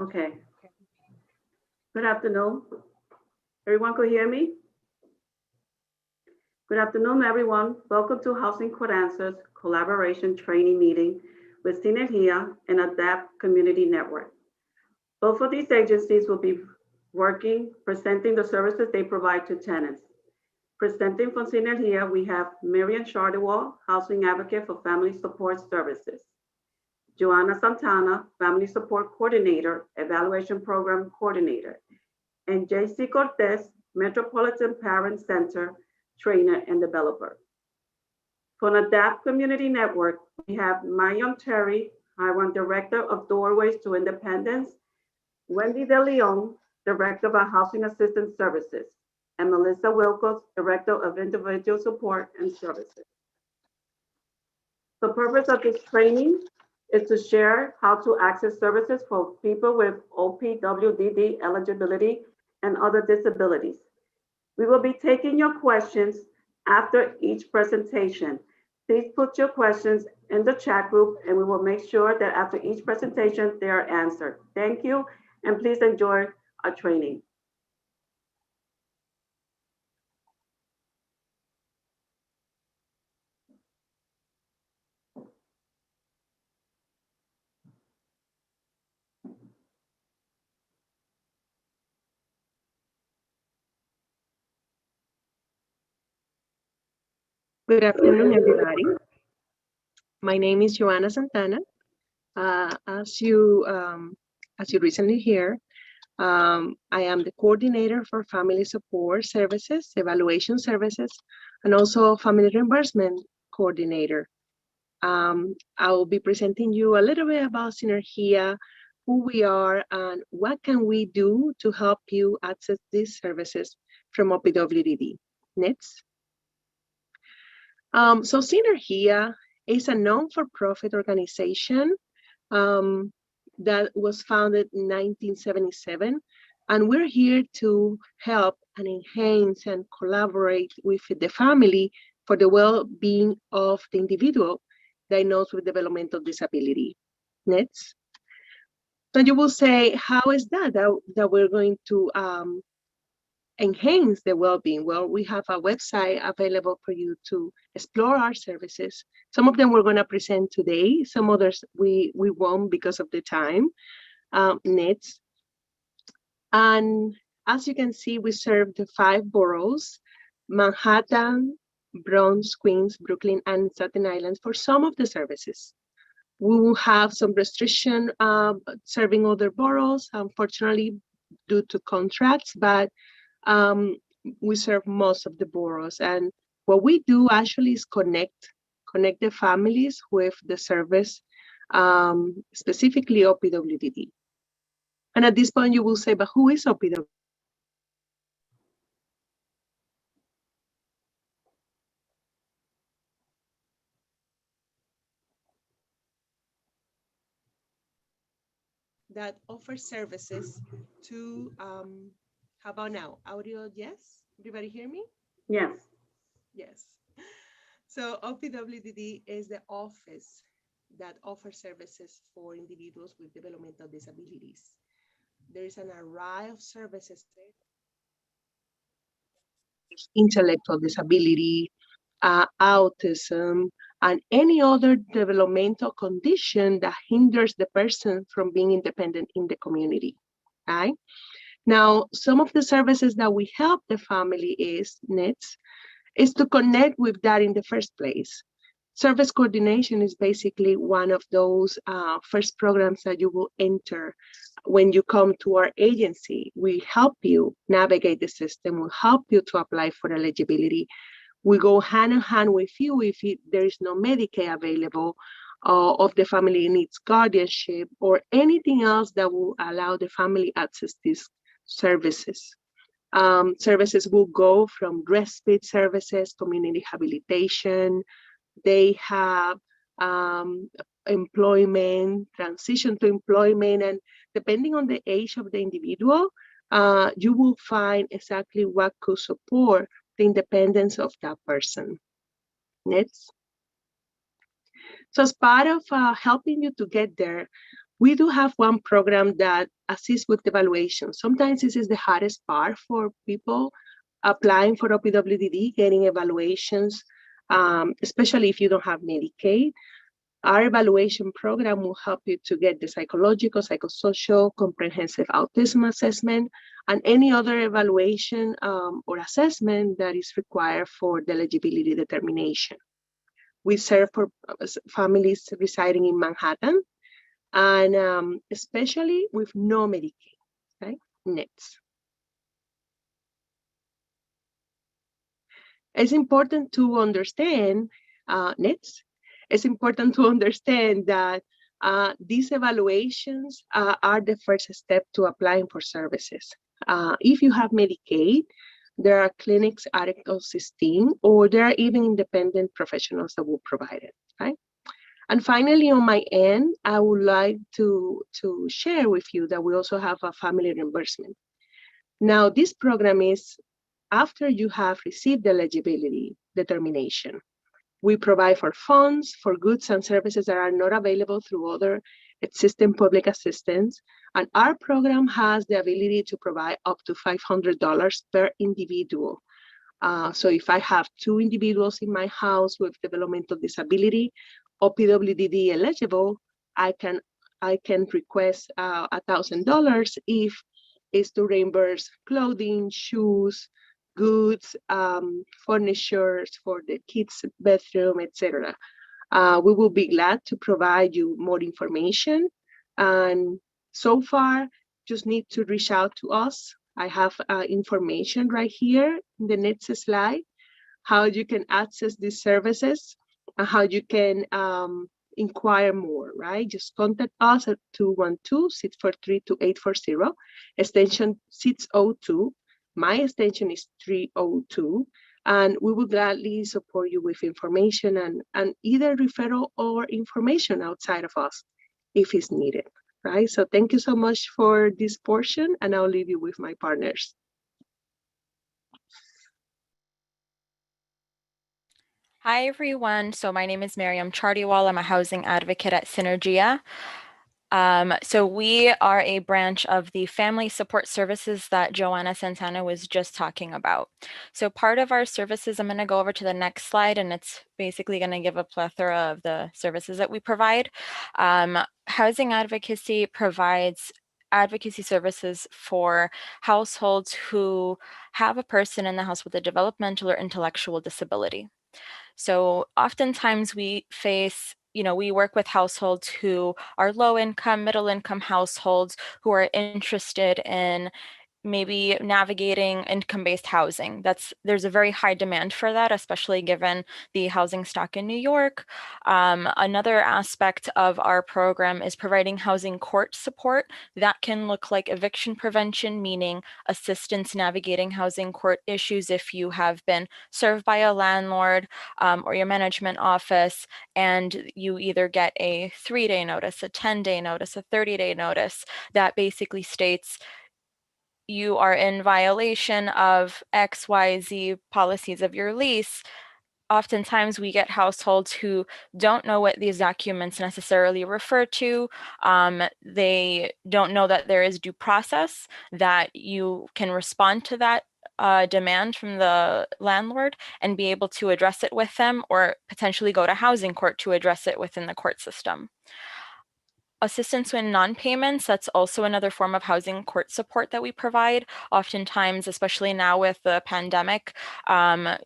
Okay. Good afternoon. Everyone could hear me? Good afternoon, everyone. Welcome to Housing Court Answers Collaboration Training Meeting with Sinergia and ADAPT Community Network. Both of these agencies will be working, presenting the services they provide to tenants. Presenting from Synergia, we have Mariam Chardiwall, Housing Advocate for Family Support Services. Johana Santana, Family Support Coordinator, Evaluation Program Coordinator. And JC Cortez, Metropolitan Parent Center Trainer and Developer. For ADAPT Community Network, we have Mariam Terry, Highland Director of Doorways to Independence, Wendy De Leon, Director of Housing Assistance Services, and Melissa Wilcox, Director of Individual Support and Services. The purpose of this training is to share how to access services for people with OPWDD eligibility and other disabilities. We will be taking your questions after each presentation. Please put your questions in the chat group and we will make sure that after each presentation they are answered. Thank you, and please enjoy our training. Good afternoon, everybody. My name is Johana Santana. As you recently heard, I am the coordinator for family support services, evaluation services, and also family reimbursement coordinator. I will be presenting you a little bit about Synergia, who we are, and what can we do to help you access these services from OPWDD. Next. So Synergia is a non-for-profit organization that was founded in 1977, and we're here to help and enhance and collaborate with the family for the well-being of the individual diagnosed with developmental disability. Next. So you will say, how is that we're going to enhance the well-being? Well, we have a website available for you to explore our services. Some of them we're going to present today. Some others we won't because of the time. Next. And as you can see, we serve the 5 boroughs: Manhattan, Bronx, Queens, Brooklyn, and Staten Island for some of the services. We will have some restriction serving other boroughs, unfortunately, due to contracts, but we serve most of the boroughs. And what we do actually is connect the families with the service, specifically OPWDD. And at this point, you will say, but who is OPWDD? That offers services to, how about now? Audio, yes? Everybody hear me? Yes. Yes. So OPWDD is the office that offers services for individuals with developmental disabilities. There is an array of services there. Intellectual disability, autism, and any other developmental condition that hinders the person from being independent in the community. Right? Now, some of the services that we help the family is to connect with that in the first place. Service coordination is basically one of those first programs that you will enter when you come to our agency. We help you navigate the system. We help you to apply for eligibility. We go hand in hand with you if there is no Medicaid available, or the family needs guardianship, or anything else that will allow the family access these services. Services will go from respite services, community rehabilitation. They have employment, transition to employment, and depending on the age of the individual, you will find exactly what could support the independence of that person. Next. So as part of helping you to get there, We do have one program that assists with evaluation. Sometimes this is the hardest part for people applying for OPWDD, getting evaluations, especially if you don't have Medicaid. Our evaluation program will help you to get the psychological, psychosocial, comprehensive autism assessment, and any other evaluation or assessment that is required for the eligibility determination. We serve for families residing in Manhattan, and especially with no Medicaid, right? Next. It's important to understand, next, it's important to understand that these evaluations are the first step to applying for services. If you have Medicaid, there are clinics Article 16, or there are even independent professionals that will provide it, right? And finally, on my end, I would like to share with you that we also have a family reimbursement. Now, this program is after you have received the eligibility determination. We provide for funds for goods and services that are not available through other existing public assistance. And our program has the ability to provide up to $500 per individual. So if I have 2 individuals in my house with developmental disability, OPWDD eligible, I can request $1,000 if it's to reimburse clothing, shoes, goods, furniture for the kids' bedroom, etc. We will be glad to provide you more information. And so far, just need to reach out to us. I have information right here in the next slide, how you can access these services and how you can inquire more, right? Just contact us at 212-643-2840, extension 602. My extension is 302, and we will gladly support you with information and either referral or information outside of us if it's needed, right? So thank you so much for this portion, and I'll leave you with my partners. Hi, everyone. So my name is Mariam Chardiwall. I'm a housing advocate at Synergia. So we are a branch of the family support services that Johana Santana was just talking about. So part of our services, I'm going to go over to the next slide, and it's basically going to give a plethora of the services that we provide. Housing advocacy provides advocacy services for households who have a person in the house with a developmental or intellectual disability. So oftentimes we face, we work with households who are low income, middle income households who are interested in maybe navigating income-based housing. There's a very high demand for that, especially given the housing stock in New York. Another aspect of our program is providing housing court support. That can look like eviction prevention, meaning assistance navigating housing court issues if you have been served by a landlord or your management office, and you either get a 3-day notice, a 10-day notice, a 30-day notice that basically states you are in violation of XYZ policies of your lease. Oftentimes we get households who don't know what these documents necessarily refer to. They don't know that there is due process, that you can respond to that demand from the landlord and be able to address it with them, or potentially go to housing court to address it within the court system. Assistance in non-payments, that's also another form of housing court support that we provide. Oftentimes, especially now with the pandemic, a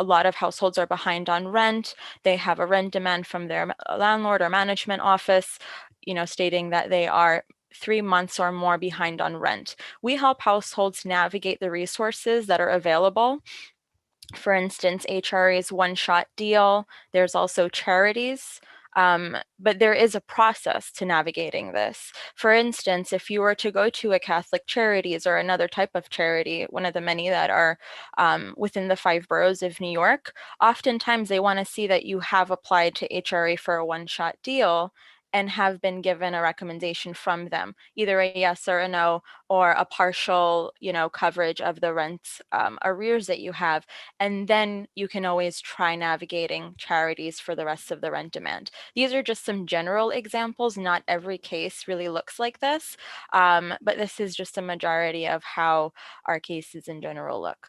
lot of households are behind on rent. They have a rent demand from their landlord or management office, stating that they are 3 months or more behind on rent. We help households navigate the resources that are available. For instance, HRA's one-shot deal. There's also charities. But there is a process to navigating this. For instance, if you were to go to a Catholic Charities or another type of charity, one of the many that are within the 5 boroughs of New York, oftentimes they want to see that you have applied to HRA for a one-shot deal. and have been given a recommendation from them, either a yes or a no, or a partial, coverage of the rent arrears that you have. And then you can always try navigating charities for the rest of the rent demand. These are just some general examples. Not every case really looks like this, but this is just a majority of how our cases in general look.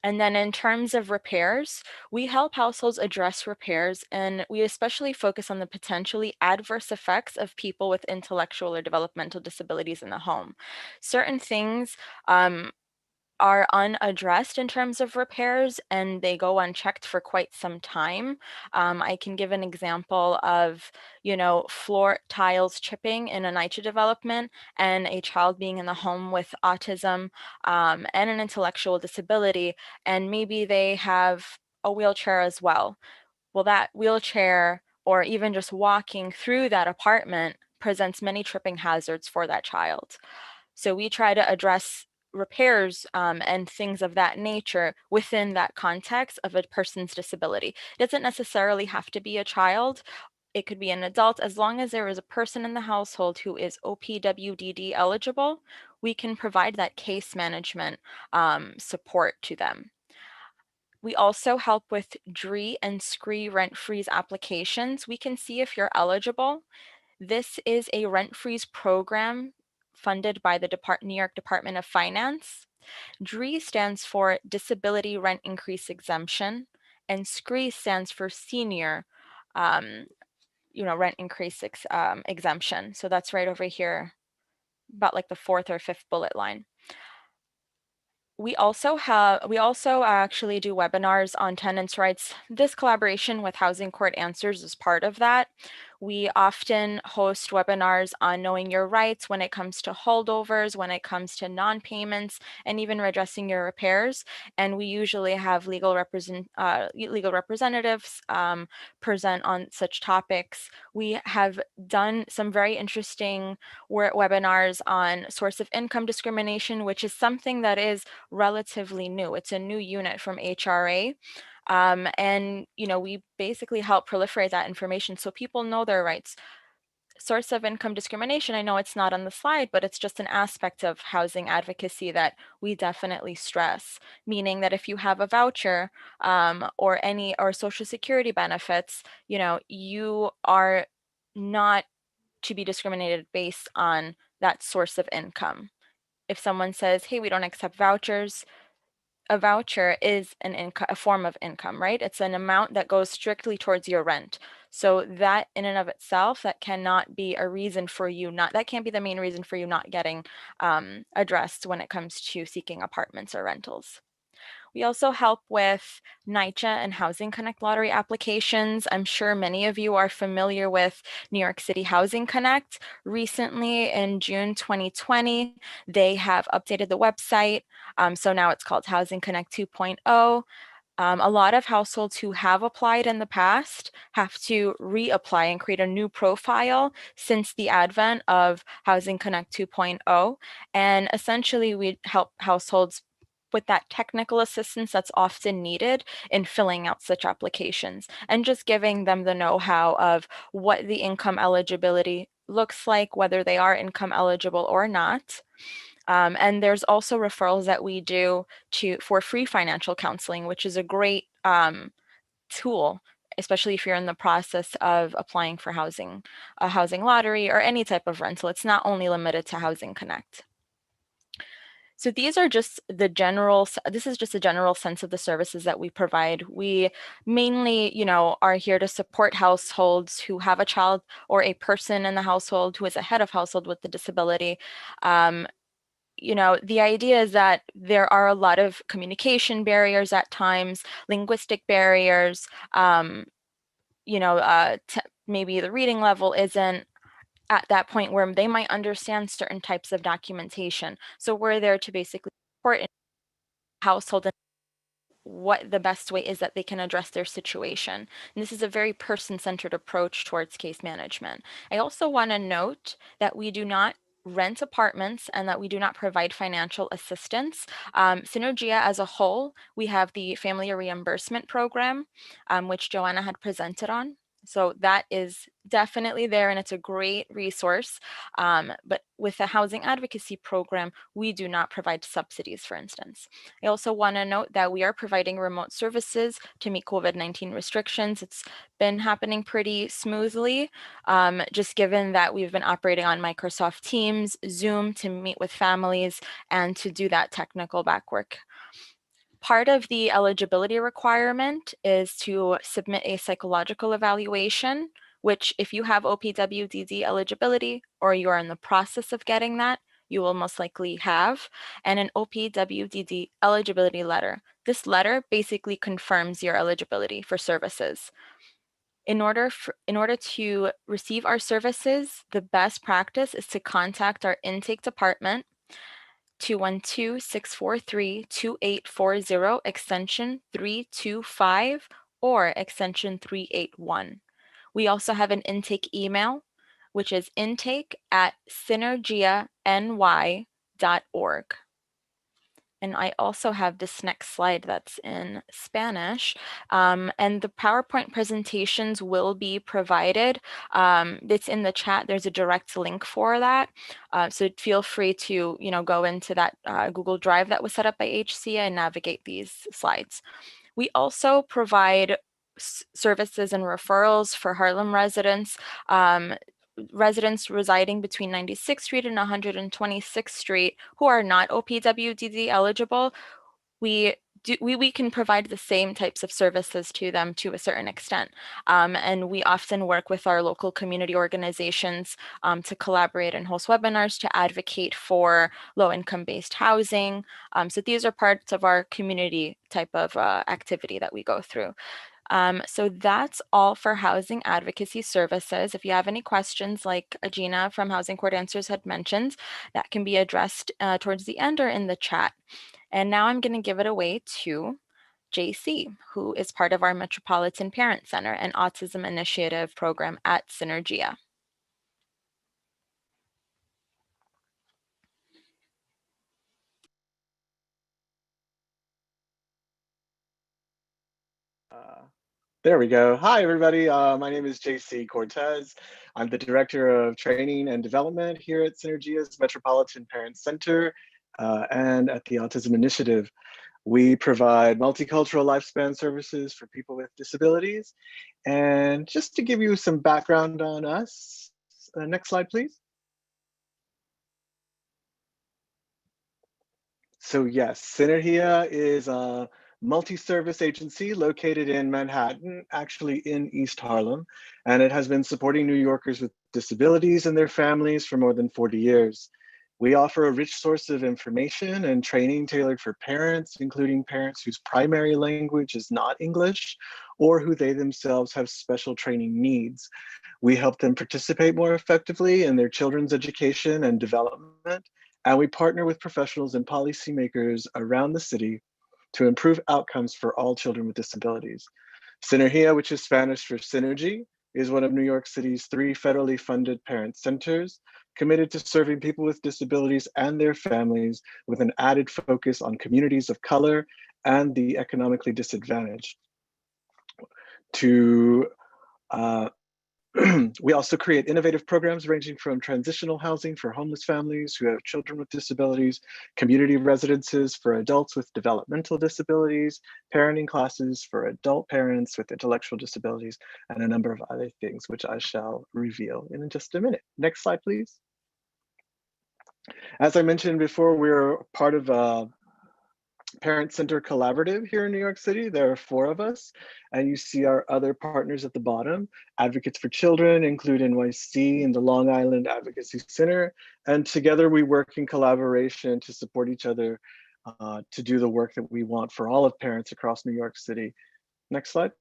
And then in terms of repairs, we help households address repairs, and we especially focus on the potentially adverse effects of people with intellectual or developmental disabilities in the home. Certain things are unaddressed in terms of repairs, and they go unchecked for quite some time. I can give an example of, floor tiles chipping in a NYCHA development, and a child being in the home with autism and an intellectual disability, and maybe they have a wheelchair as well. Well, that wheelchair, or even just walking through that apartment, presents many tripping hazards for that child. So we try to address repairs and things of that nature within that context of a person's disability. It doesn't necessarily have to be a child. It could be an adult. As long as there is a person in the household who is OPWDD eligible, we can provide that case management support to them. We also help with DRE and SCREE rent freeze applications. We can see if you're eligible. This is a rent freeze program funded by the New York Department of Finance. DRE stands for Disability Rent Increase Exemption, and SCREE stands for Senior Rent Increase Exemption. So that's right over here, about like the fourth or fifth bullet line. We also actually do webinars on tenants' rights. This collaboration with Housing Court Answers is part of that. We often host webinars on knowing your rights when it comes to holdovers, when it comes to non-payments, and even redressing your repairs. And we usually have legal representatives present on such topics. We have done some very interesting webinars on source of income discrimination, which is something that is relatively new. It's a new unit from HRA. And we basically help proliferate that information so people know their rights. Source of income discrimination, I know it's not on the slide, but it's just an aspect of housing advocacy that we definitely stress, meaning that if you have a voucher or Social Security benefits, you are not to be discriminated based on that source of income. If someone says, hey, we don't accept vouchers, a voucher is a form of income, right? It's an amount that goes strictly towards your rent. So that in and of itself, that cannot be a reason for you that can't be the main reason for you not getting addressed when it comes to seeking apartments or rentals. We also help with NYCHA and Housing Connect lottery applications. I'm sure many of you are familiar with New York City Housing Connect. Recently, in June 2020, they have updated the website. So now it's called Housing Connect 2.0. A lot of households who have applied in the past have to reapply and create a new profile since the advent of Housing Connect 2.0. And essentially, we help households with that technical assistance that's often needed in filling out such applications, and just giving them the know-how of what the income eligibility looks like, whether they are income eligible or not. And there's also referrals that we do for free financial counseling, which is a great tool, especially if you're in the process of applying for a housing lottery or any type of rental. It's not only limited to Housing Connect. So this is just a general sense of the services that we provide. We mainly, are here to support households who have a child or a person in the household who is a head of household with the disability. The idea is that there are a lot of communication barriers at times, linguistic barriers, maybe the reading level isn't at that point where they might understand certain types of documentation. So we're there to basically support household and what the best way is that they can address their situation. And this is a very person-centered approach towards case management. I also want to note that we do not rent apartments and that we do not provide financial assistance. Synergia as a whole, we have the family reimbursement program, which Johana had presented on. So that is definitely there, and it's a great resource. But with the housing advocacy program, we do not provide subsidies, for instance. I also want to note that we are providing remote services to meet COVID-19 restrictions. It's been happening pretty smoothly, just given that we've been operating on Microsoft Teams, Zoom to meet with families and to do that technical back work. Part of the eligibility requirement is to submit a psychological evaluation, which if you have OPWDD eligibility or you are in the process of getting that, you will most likely have, and an OPWDD eligibility letter. This letter basically confirms your eligibility for services. In order to receive our services, the best practice is to contact our intake department 212-643-2840, extension 325 or extension 381. We also have an intake email, which is intake@synergiany.org. And I also have this next slide that's in Spanish, and the PowerPoint presentations will be provided. It's in the chat. There's a direct link for that. So feel free to, go into that Google Drive that was set up by HCA and navigate these slides. We also provide services and referrals for Harlem residents. Residents residing between 96th Street and 126th Street who are not OPWDD eligible, we can provide the same types of services to them to a certain extent. And we often work with our local community organizations to collaborate and host webinars to advocate for low-income based housing. So these are parts of our community type of activity that we go through. So that's all for housing advocacy services. If you have any questions, like Gina from Housing Court Answers had mentioned, that can be addressed towards the end or in the chat. And now I'm going to give it away to JC, who is part of our Metropolitan Parent Center and Autism Initiative program at Synergia. There we go. Hi, everybody. My name is JC Cortez. I'm the Director of Training and Development here at Synergia's Metropolitan Parent Center and at the Autism Initiative. We provide multicultural lifespan services for people with disabilities. And just to give you some background on us, next slide, please. So yes, Synergia is a multi-service agency located in Manhattan, actually in East Harlem, and it has been supporting New Yorkers with disabilities and their families for more than 40 years. We offer a rich source of information and training tailored for parents, including parents whose primary language is not English or who they themselves have special training needs. We help them participate more effectively in their children's education and development, and we partner with professionals and policymakers around the city to improve outcomes for all children with disabilities. Sinergia, which is Spanish for synergy, is one of New York City's 3 federally funded parent centers committed to serving people with disabilities and their families with an added focus on communities of color and the economically disadvantaged. We also create innovative programs ranging from transitional housing for homeless families who have children with disabilities, community residences for adults with developmental disabilities, parenting classes for adult parents with intellectual disabilities, and a number of other things, which I shall reveal in just a minute. Next slide, please. As I mentioned before, we're part of a Parent Center Collaborative here in New York City. There are 4 of us, and you see our other partners at the bottom. Advocates for Children include NYC and the Long Island Advocacy Center, and together we work in collaboration to support each other to do the work that we want for all of parents across New York City. Next slide,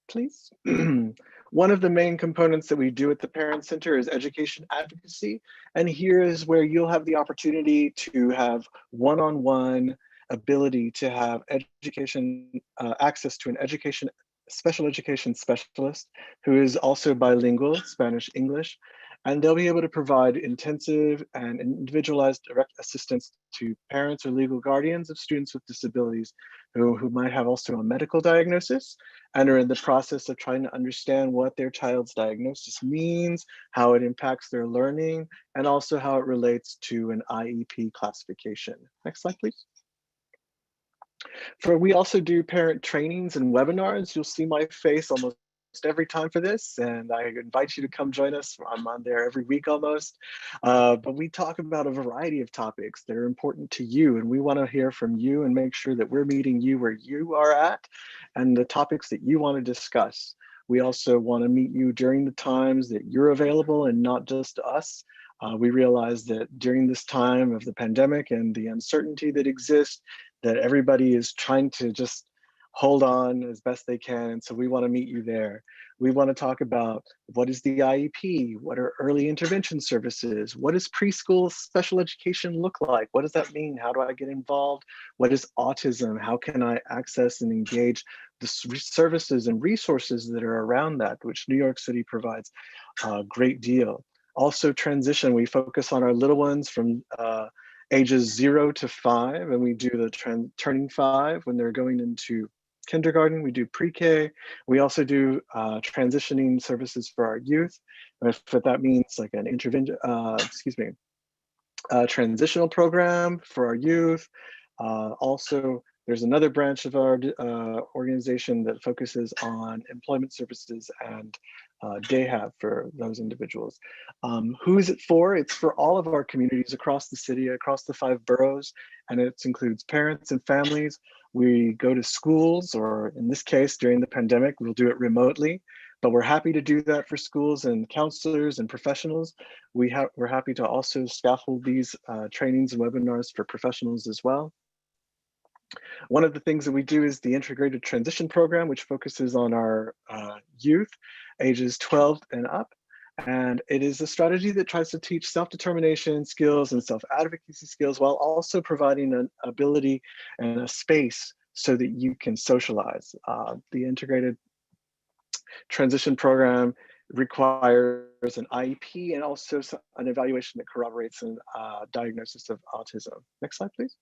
please. One of the main components that we do at the Parent Center is education advocacy, and here is where you'll have the opportunity to have one-on-one ability to have education, access to an special education specialist who is also bilingual, Spanish, English, And they'll be able to provide intensive and individualized direct assistance to parents or legal guardians of students with disabilities who might have also a medical diagnosis and are in the process of trying to understand what their child's diagnosis means, how it impacts their learning, and also how it relates to an IEP classification. Next slide, please. We also do parent trainings and webinars. You'll see my face almost every time for this, and I invite you to come join us. I'm on there every week almost, but we talk about a variety of topics that are important to you, and we want to hear from you and make sure that we're meeting you where you are at and the topics that you want to discuss. We also want to meet you during the times that you're available and not just us. We realize that during this time of the pandemic and the uncertainty that exists, that everybody is trying to just hold on as best they can. And so we want to meet you there. We want to talk about what is the IEP? What are early intervention services? What does preschool special education look like? What does that mean? How do I get involved? What is autism? How can I access and engage the services and resources that are around that, which New York City provides a great deal. Also transition, we focus on our little ones from ages 0 to 5, and we do the turning 5 when they're going into kindergarten. We do pre-K. We also do transitioning services for our youth. If that means like an intervention, transitional program for our youth. Also, there's another branch of our organization that focuses on employment services and day have for those individuals. Who is it for? It's for all of our communities across the city, across the 5 boroughs, and it includes parents and families. We go to schools, or in this case, during the pandemic, we'll do it remotely, but we're happy to do that for schools and counselors and professionals. We're happy to also scaffold these trainings and webinars for professionals as well. One of the things that we do is the integrated transition program, which focuses on our youth ages 12 and up. And it is a strategy that tries to teach self-determination skills and self-advocacy skills while also providing an ability and a space so that you can socialize. The integrated transition program requires an IEP and also an evaluation that corroborates a diagnosis of autism. Next slide, please.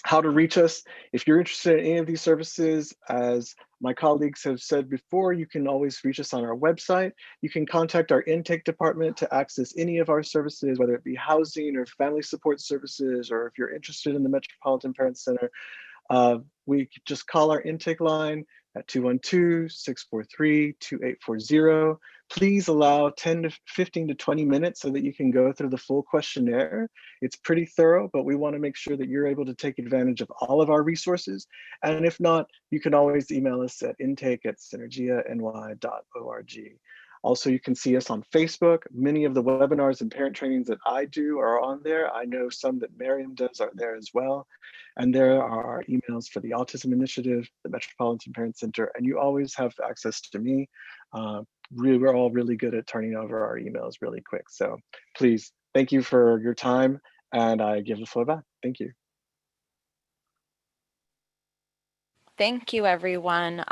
How to reach us. If you're interested in any of these services, as my colleagues have said before, you can always reach us on our website. You can contact our intake department to access any of our services, whether it be housing or family support services, or if you're interested in the Metropolitan Parent Center, we just call our intake line at 212-643-2840. Please allow 10 to 15 to 20 minutes so that you can go through the full questionnaire. It's pretty thorough, but we want to make sure that you're able to take advantage of all of our resources. And if not, you can always email us at intake@synergiany.org. Also, you can see us on Facebook. Many of the webinars and parent trainings that I do are on there. I know some that Mariam does are there as well. And there are our emails for the Autism Initiative, the Metropolitan Parent Center, and you always have access to me. We're all really good at turning over our emails really quick. So please, thank you for your time, and I give the floor back. Thank you. Thank you, everyone,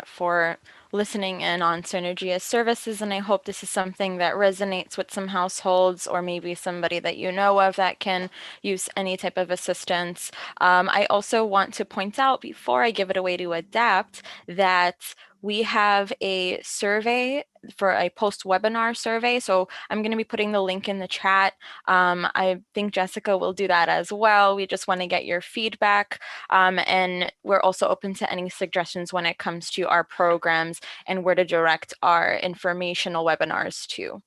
for listening in on Synergia's services, and I hope this is something that resonates with some households or maybe somebody that you know of that can use any type of assistance. I also want to point out, before I give it away to Adapt, that we have a survey for a post-webinar survey. So I'm going to be putting the link in the chat. I think Jessica will do that as well. We just want to get your feedback. And we're also open to any suggestions when it comes to our programs and where to direct our informational webinars to,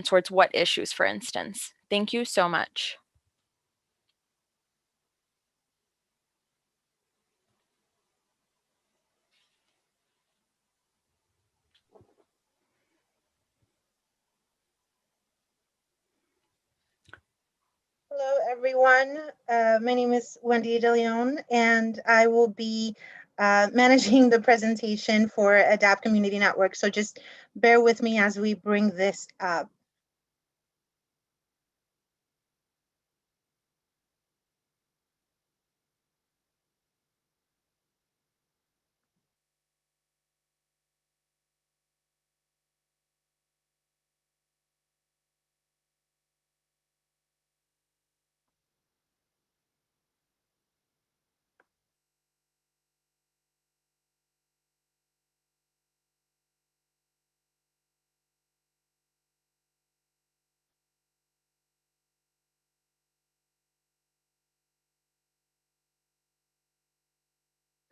towards what issues, for instance. Thank you so much. Hello, everyone. My name is Wendy De Leon, and I will be managing the presentation for Adapt Community Network. So just bear with me as we bring this up.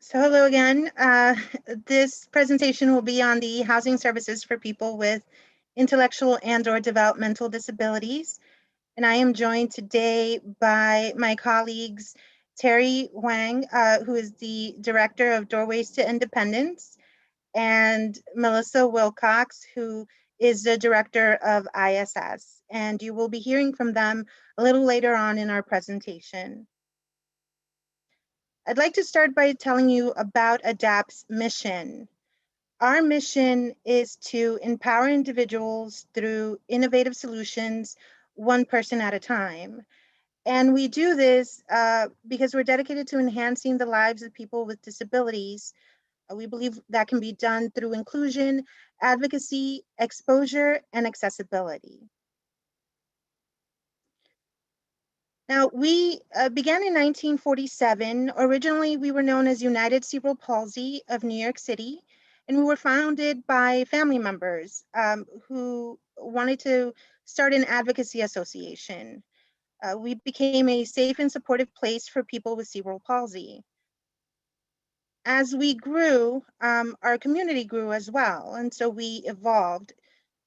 So hello again. This presentation will be on the housing services for people with intellectual and/or developmental disabilities. And I am joined today by my colleagues, Terry Wang, who is the Director of Doorways to Independence, and Melissa Wilcox, who is the Director of ISS. And you will be hearing from them a little later on in our presentation. I'd like to start by telling you about ADAPT's mission. Our mission is to empower individuals through innovative solutions, one person at a time. And we do this because we're dedicated to enhancing the lives of people with disabilities. We believe that can be done through inclusion, advocacy, exposure, and accessibility. Now, we began in 1947. Originally, we were known as United Cerebral Palsy of New York City, and we were founded by family members who wanted to start an advocacy association. We became a safe and supportive place for people with cerebral palsy. As we grew, our community grew as well, and so we evolved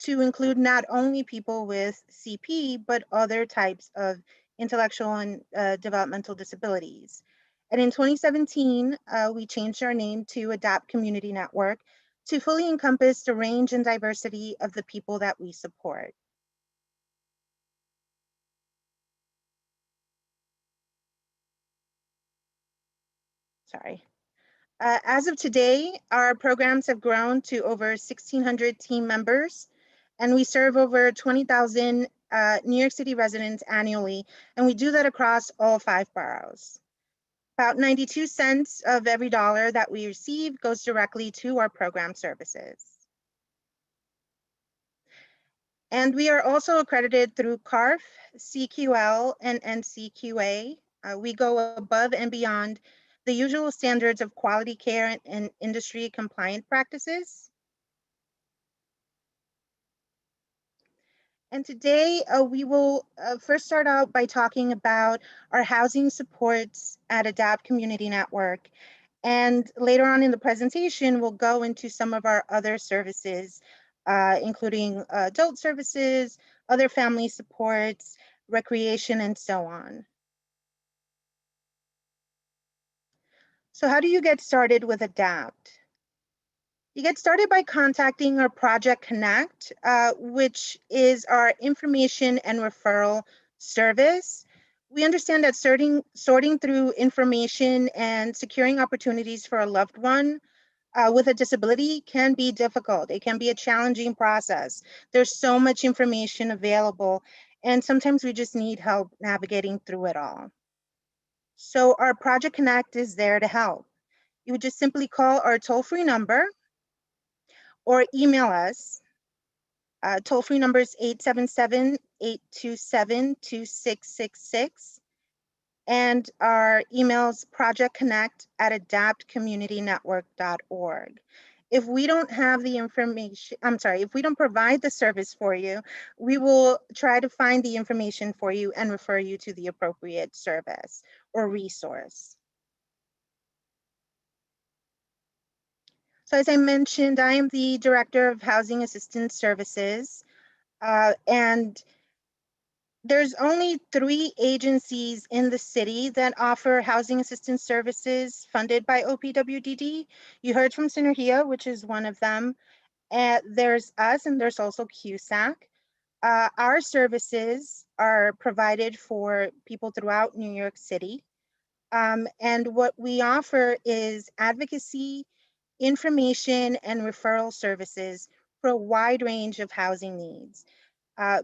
to include not only people with CP, but other types of intellectual and developmental disabilities. And in 2017, we changed our name to Adapt Community Network to fully encompass the range and diversity of the people that we support. Sorry. As of today, our programs have grown to over 1,600 team members, and we serve over 20,000 New York City residents annually, and we do that across all 5 boroughs. About 92 cents of every dollar that we receive goes directly to our program services. And we are also accredited through CARF, CQL, and NCQA. We go above and beyond the usual standards of quality care and industry compliant practices. And today we will first start out by talking about our housing supports at Adapt Community Network. And later on in the presentation, we'll go into some of our other services, including adult services, other family supports, recreation, and so on. So how do you get started with ADAPT? You get started by contacting our Project Connect, which is our information and referral service. We understand that sorting through information and securing opportunities for a loved one with a disability can be difficult. It can be a challenging process. There's so much information available, and sometimes we just need help navigating through it all. So our Project Connect is there to help. You would just simply call our toll-free number or email us. Toll-free number is 877-827-2666. And our email is projectconnect@adaptcommunitynetwork.org. If we don't have the information, if we don't provide the service for you, we will try to find the information for you and refer you to the appropriate service or resource. So as I mentioned, I am the Director of Housing Assistance Services, and there's only 3 agencies in the city that offer housing assistance services funded by OPWDD. You heard from Synergia, which is one of them. There's us, and there's also CUSAC. Our services are provided for people throughout New York City. And what we offer is advocacy, information, and referral services for a wide range of housing needs.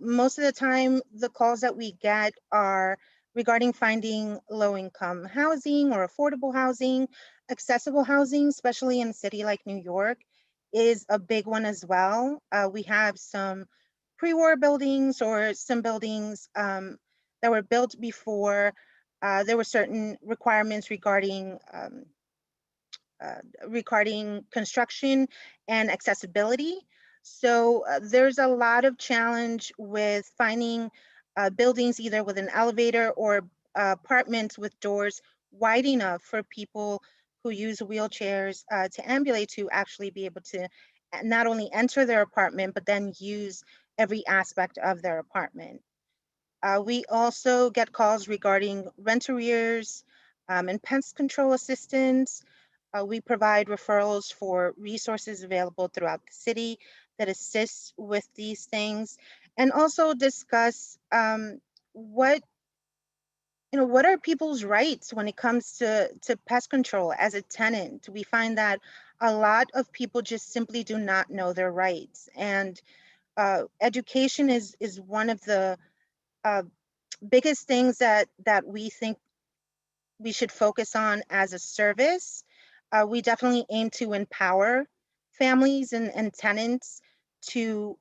Most of the time, the calls that we get are regarding finding low-income housing or affordable housing. Accessible housing, especially in a city like New York, is a big one as well. We have some pre-war buildings or some buildings that were built before there were certain requirements regarding construction and accessibility. So there's a lot of challenge with finding buildings either with an elevator or apartments with doors wide enough for people who use wheelchairs to ambulate to actually be able to not only enter their apartment, but then use every aspect of their apartment. We also get calls regarding rent arrears and pest control assistance. We provide referrals for resources available throughout the city that assist with these things, and also discuss what what are people's rights when it comes to pest control as a tenant. We find that a lot of people just simply do not know their rights, and education is one of the uh, biggest things that we think we should focus on as a service. We definitely aim to empower families and tenants to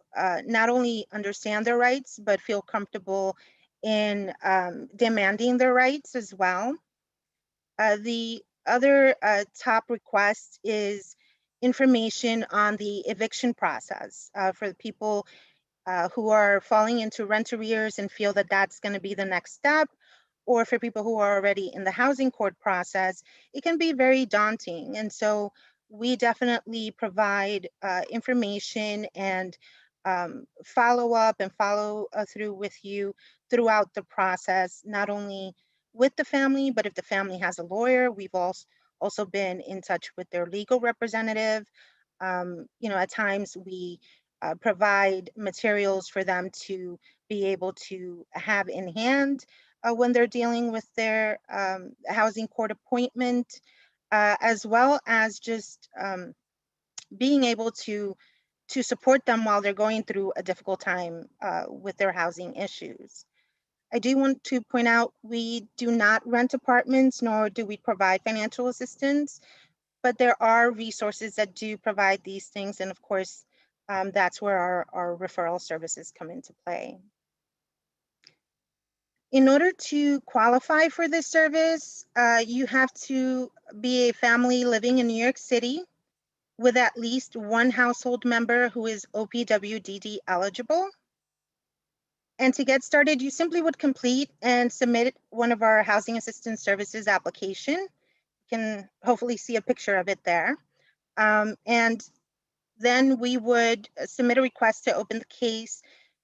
not only understand their rights, but feel comfortable in demanding their rights as well. The other top request is information on the eviction process for the people who are falling into rent arrears and feel that that's going to be the next step, or for people who are already in the housing court process, it can be very daunting. And so we definitely provide information and follow up and follow through with you throughout the process, not only with the family, but if the family has a lawyer, we've also been in touch with their legal representative. At times we provide materials for them to be able to have in hand when they're dealing with their housing court appointment, as well as just being able to support them while they're going through a difficult time with their housing issues. I do want to point out we do not rent apartments, nor do we provide financial assistance, but there are resources that do provide these things. And of course, that's where our referral services come into play. In order to qualify for this service, you have to be a family living in New York City with at least one household member who is OPWDD eligible. And to get started, you simply would complete and submit one of our housing assistance services application. You can hopefully see a picture of it there. And then we would submit a request to open the case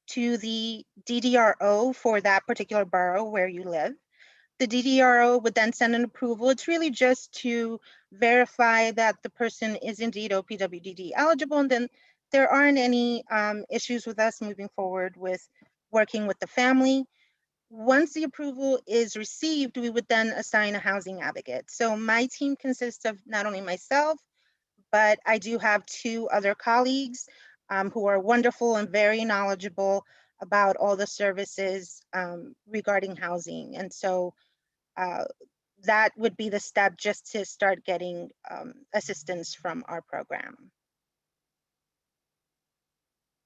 to the DDRO for that particular borough where you live. The DDRO would then send an approval. It's really just to verify that the person is indeed OPWDD eligible, and then there aren't any issues with us moving forward with working with the family. Once the approval is received, we would then assign a housing advocate. So my team consists of not only myself, but I do have two other colleagues who are wonderful and very knowledgeable about all the services regarding housing. And so that would be the step just to start getting assistance from our program.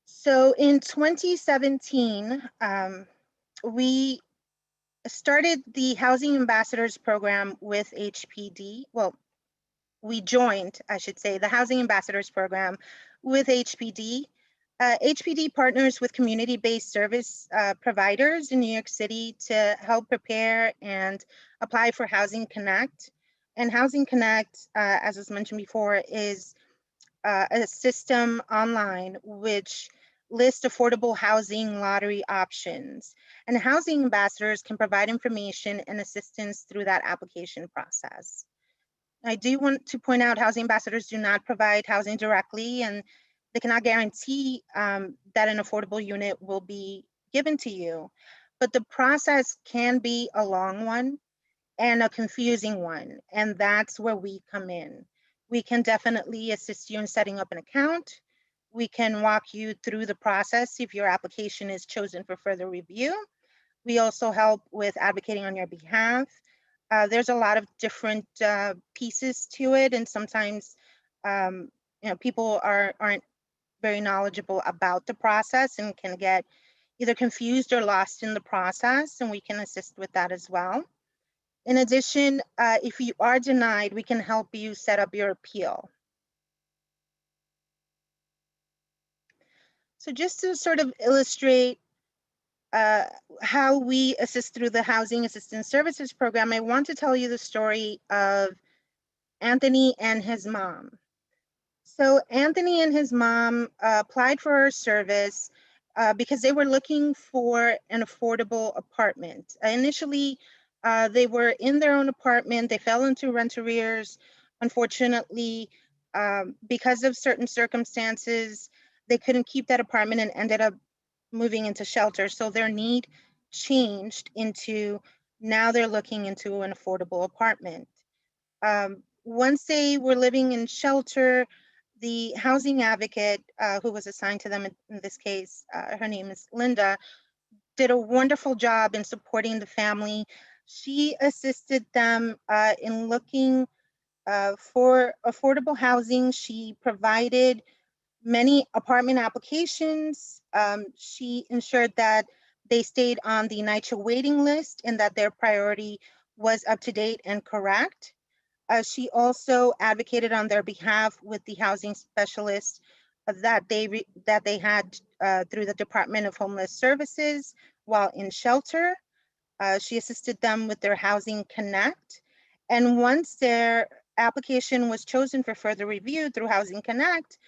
So in 2017, we started the Housing Ambassadors Program with HPD. Well, we joined, I should say, the Housing Ambassadors Program with HPD. HPD partners with community-based service providers in New York City to help prepare and apply for Housing Connect. And Housing Connect, as was mentioned before, is a system online which lists affordable housing lottery options. And housing ambassadors can provide information and assistance through that application process. I do want to point out housing ambassadors do not provide housing directly, and they cannot guarantee that an affordable unit will be given to you. But the process can be a long one and a confusing one, and that's where we come in. We can definitely assist you in setting up an account. We can walk you through the process if your application is chosen for further review. We also help with advocating on your behalf. There's a lot of different pieces to it, and sometimes people aren't very knowledgeable about the process and can get either confused or lost in the process, and we can assist with that as well. In addition, if you are denied, we can help you set up your appeal. So just to sort of illustrate how we assist through the Housing Assistance Services Program, I want to tell you the story of Anthony and his mom. So Anthony and his mom applied for our service because they were looking for an affordable apartment. Initially, they were in their own apartment. They fell into rent arrears. Unfortunately, because of certain circumstances, they couldn't keep that apartment and ended up moving into shelter. So their need changed into now they're looking into an affordable apartment. Once they were living in shelter, the housing advocate who was assigned to them in this case, her name is Linda, did a wonderful job in supporting the family. She assisted them in looking for affordable housing. She provided many apartment applications. She ensured that they stayed on the NYCHA waiting list and that their priority was up to date and correct. She also advocated on their behalf with the housing specialist that they had through the Department of Homeless Services while in shelter. She assisted them with their Housing Connect. And once their application was chosen for further review through Housing Connect,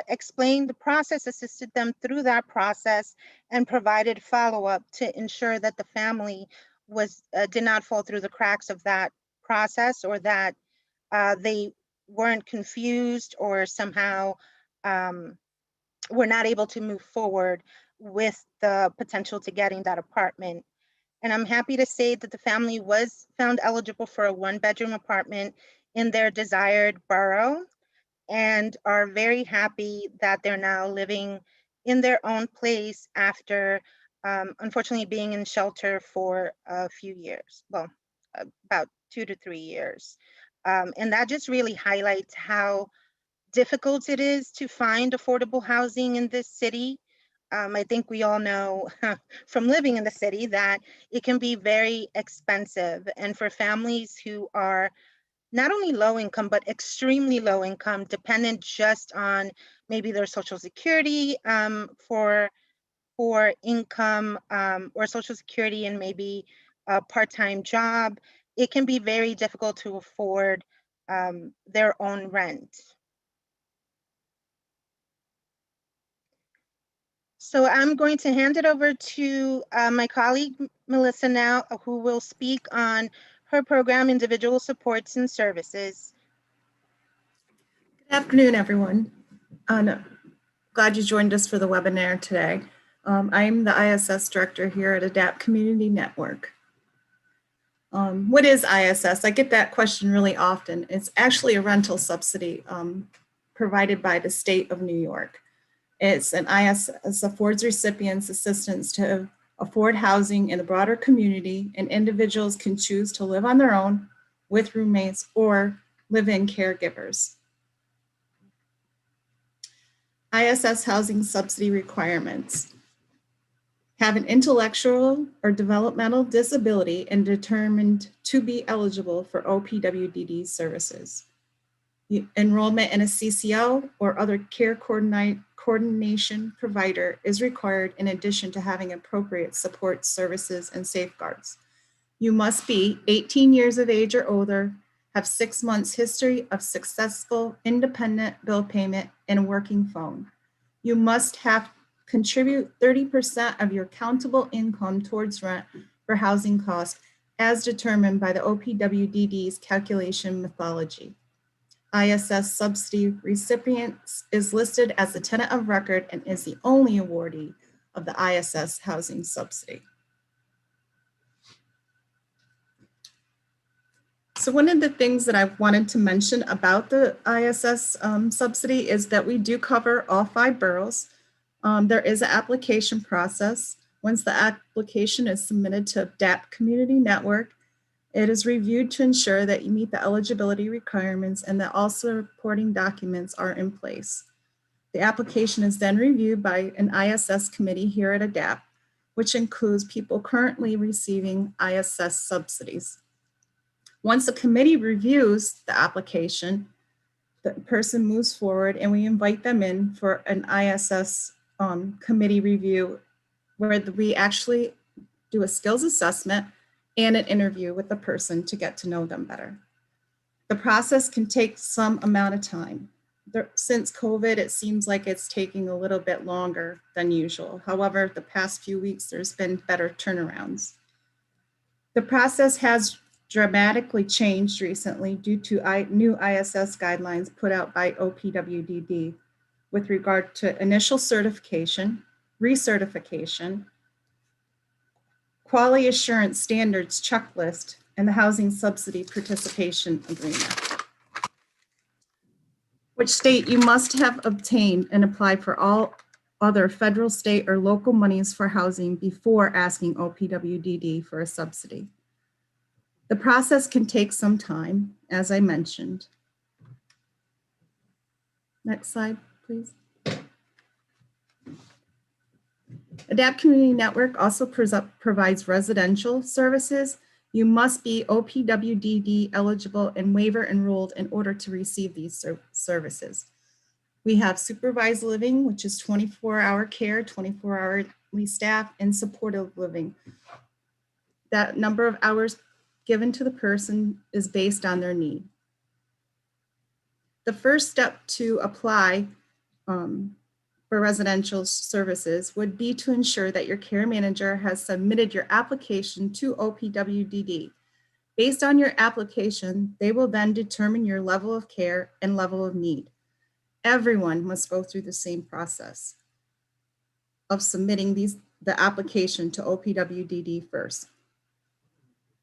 explained the process, assisted them through that process, and provided follow-up to ensure that the family did not fall through the cracks of that process, or that they weren't confused or somehow were not able to move forward with the potential to getting that apartment. And I'm happy to say that the family was found eligible for a one-bedroom apartment in their desired borough, and are very happy that they're now living in their own place after unfortunately being in shelter for a few years, well, about 2 to 3 years. And that just really highlights how difficult it is to find affordable housing in this city. I think we all know from living in the city that it can be very expensive. And for families who are not only low income, but extremely low income, dependent just on maybe their Social Security for income, or Social Security and maybe a part-time job, it can be very difficult to afford their own rent. So I'm going to hand it over to my colleague, Melissa, now, who will speak on her program, Individual Supports and Services. Good afternoon, everyone. Glad you joined us for the webinar today. I'm the ISS director here at ADAPT Community Network. What is ISS? I get that question really often. It's actually a rental subsidy provided by the state of New York. It's an ISS affords recipients assistance to afford housing in the broader community, and individuals can choose to live on their own with roommates or live-in caregivers. ISS housing subsidy requirements: have an intellectual or developmental disability and determined to be eligible for OPWDD services. Enrollment in a CCO or other care coordination provider is required in addition to having appropriate support services and safeguards. You must be 18 years of age or older, have 6 months history of successful independent bill payment and a working phone. You must have contribute 30% of your countable income towards rent for housing costs as determined by the OPWDD's calculation methodology. ISS subsidy recipients is listed as the tenant of record and is the only awardee of the ISS housing subsidy. So one of the things that I wanted to mention about the ISS subsidy is that we do cover all 5 boroughs. There is an application process. Once the application is submitted to ADAPT Community Network, it is reviewed to ensure that you meet the eligibility requirements and that all supporting documents are in place. The application is then reviewed by an ISS committee here at ADAPT, which includes people currently receiving ISS subsidies. Once the committee reviews the application, the person moves forward and we invite them in for an ISS committee review, where we actually do a skills assessment and an interview with the person to get to know them better. The process can take some amount of time. Since COVID, it seems like it's taking a little bit longer than usual. However, the past few weeks, there's been better turnarounds. The process has dramatically changed recently due to new ISS guidelines put out by OPWDD with regard to initial certification, recertification, quality assurance standards checklist, and the housing subsidy participation agreement, which state you must have obtained and applied for all other federal, state, or local monies for housing before asking OPWDD for a subsidy. The process can take some time, as I mentioned. Next slide, please. ADAPT Community Network also provides residential services. You must be OPWDD eligible and waiver enrolled in order to receive these services. We have supervised living, which is 24-hour care, 24-hourly staff, and supportive living. That number of hours given to the person is based on their need. The first step to apply for residential services would be to ensure that your care manager has submitted your application to OPWDD. Based on your application, they will then determine your level of care and level of need. Everyone must go through the same process of submitting the application to OPWDD first.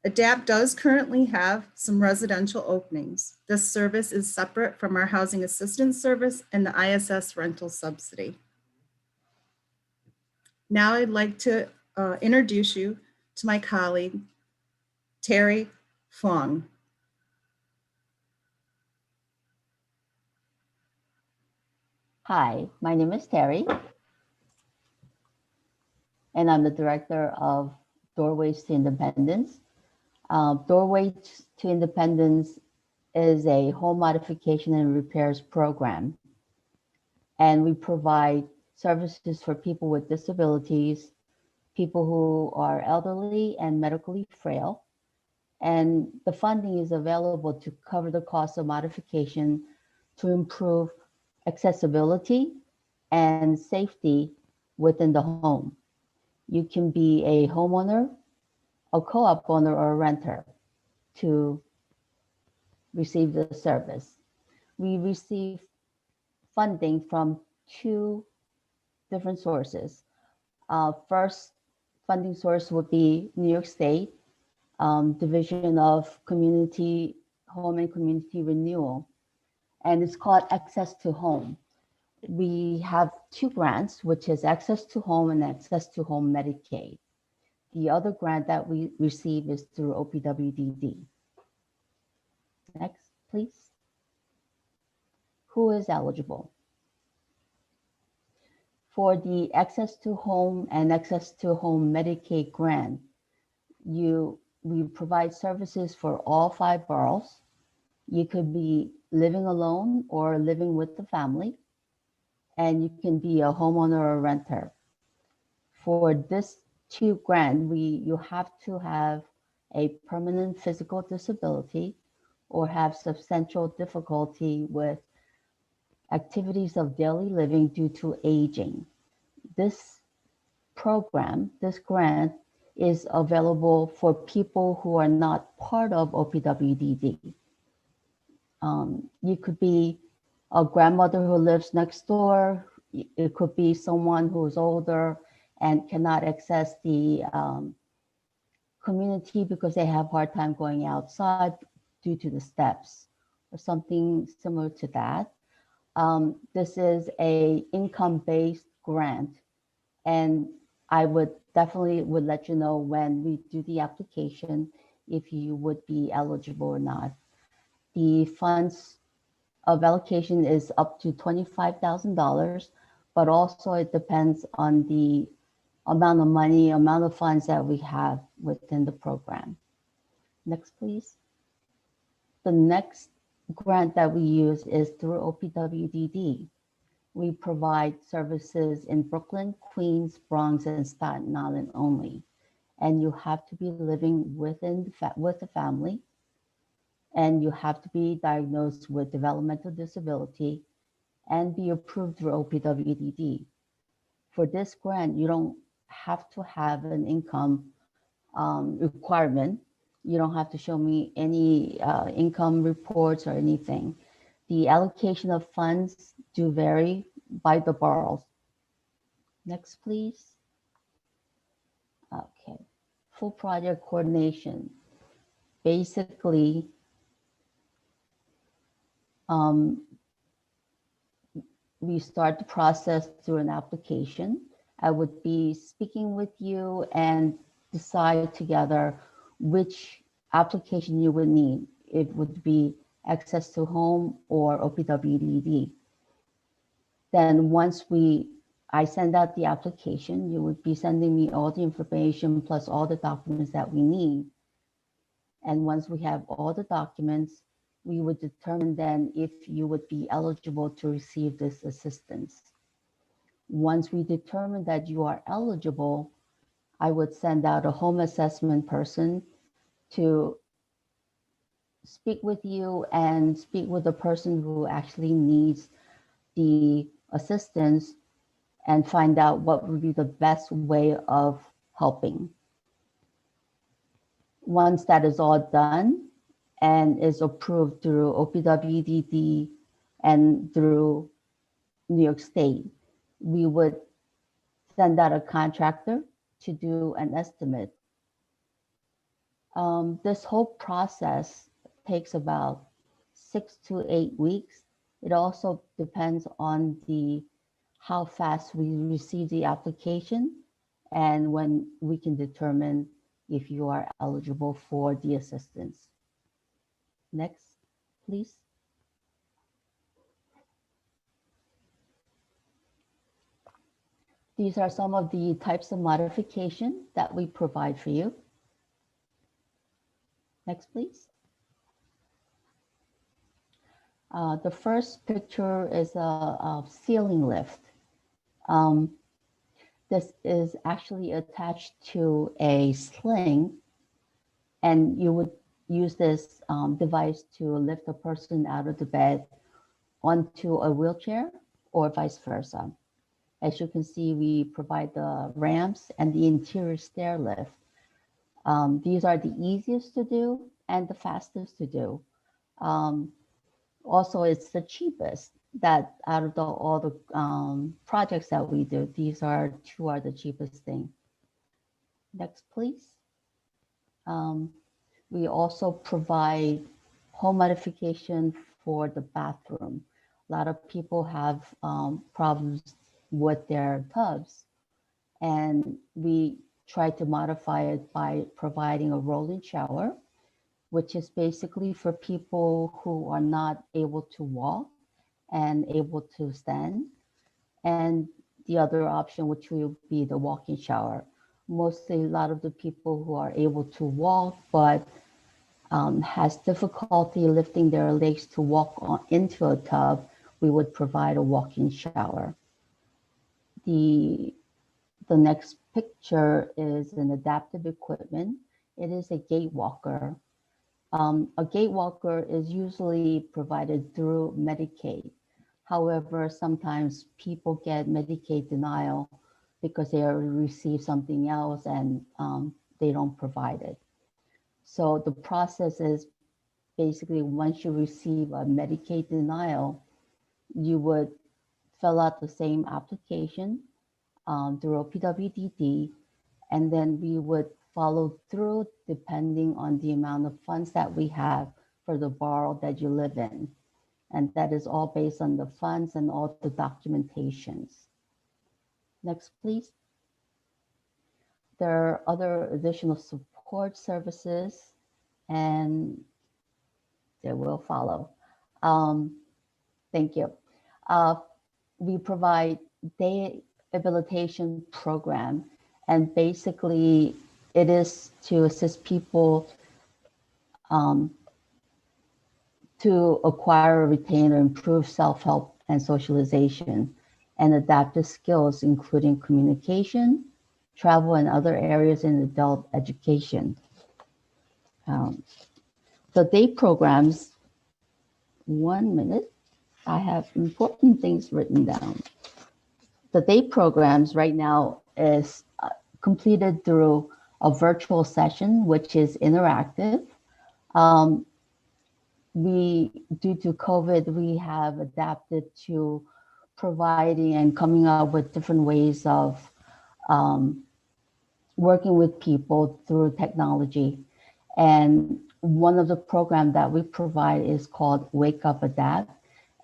ADAPT does currently have some residential openings. This service is separate from our housing assistance service and the ISS rental subsidy. Now I'd like to introduce you to my colleague, Terry Fong. Hi, my name is Terry, and I'm the director of Doorways to Independence. Doorways to Independence is a home modification and repairs program, and we provide services for people with disabilities, people who are elderly and medically frail, and the funding is available to cover the cost of modification to improve accessibility and safety within the home. You can be a homeowner, a co-op owner, or a renter to receive the service. We receive funding from two different sources. First funding source would be New York State Division of Community Home and Community Renewal, and it's called Access to Home. We have two grants, which is Access to Home and Access to Home Medicaid. The other grant that we receive is through OPWDD. Next, please. Who is eligible? For the Access to Home and Access to Home Medicaid grant, we provide services for all 5 boroughs. You could be living alone or living with the family, and you can be a homeowner or a renter. For this 2 grant, you have to have a permanent physical disability or have substantial difficulty with activities of daily living due to aging. This program, this grant, is available for people who are not part of OPWDD. You could be a grandmother who lives next door. It could be someone who's older and cannot access the community because they have a hard time going outside due to the steps or something similar to that. This is a income-based grant, and I would definitely let you know when we do the application if you would be eligible or not. The funds of allocation is up to $25,000, but also it depends on the amount of money, amount of funds that we have within the program. Next, please. The next grant that we use is through OPWDD. We provide services in Brooklyn, Queens, Bronx, and Staten Island only. And you have to be living with the family. and you have to be diagnosed with developmental disability and be approved through OPWDD. For this grant, you don't have to have an income requirement. You don't have to show me any income reports or anything. The allocation of funds do vary by the boroughs. Next, please. Okay, full project coordination. Basically, we start the process through an application. I would be speaking with you and decide together which application you would need. It would be access to home or OPWDD. Then once I send out the application, you would be sending me all the information plus all the documents that we need. And once we have all the documents, we would determine then if you would be eligible to receive this assistance. Once we determine that you are eligible, I would send out a home assessment person to speak with you and speak with the person who actually needs the assistance and find out what would be the best way of helping. Once that is all done and is approved through OPWDD and through New York State, we would send out a contractor to do an estimate. This whole process takes about 6 to 8 weeks. It also depends on how fast we receive the application and when we can determine if you are eligible for the assistance. Next, please. These are some of the types of modification that we provide for you. Next, please. The first picture is a ceiling lift. This is actually attached to a sling, and you would use this device to lift a person out of the bed onto a wheelchair or vice versa. As you can see, we provide the ramps and the interior stair lift. These are the easiest to do and the fastest to do. Also, it's the cheapest that out of all the projects that we do, these two are the cheapest thing. Next, please. We also provide home modification for the bathroom. A lot of people have problems with their tubs, and we try to modify it by providing a rolling shower, which is basically for people who are not able to walk and able to stand. And the other option, which will be the walk-in shower. Mostly a lot of the people who are able to walk, but has difficulty lifting their legs to walk into a tub, we would provide a walk-in shower. The next picture is an adaptive equipment. It is a gate walker. A gate walker is usually provided through Medicaid. However, sometimes people get Medicaid denial because they already received something else and they don't provide it. So the process is basically once you receive a Medicaid denial, you would fill out the same application through OPWDD, and then we would follow through depending on the amount of funds that we have for the borough that you live in. And that is all based on the funds and all the documentations. Next, please. There are other additional support services, and they will follow. Thank you. We provide day habilitation program, and basically it is to assist people to acquire, retain, or improve self-help and socialization and adaptive skills, including communication, travel, and other areas in adult education. The day programs, 1 minute, I have important things written down. The day programs right now is completed through a virtual session, which is interactive. Due to COVID, we have adapted to providing and coming up with different ways of working with people through technology. And one of the programs that we provide is called Wake Up Adapt.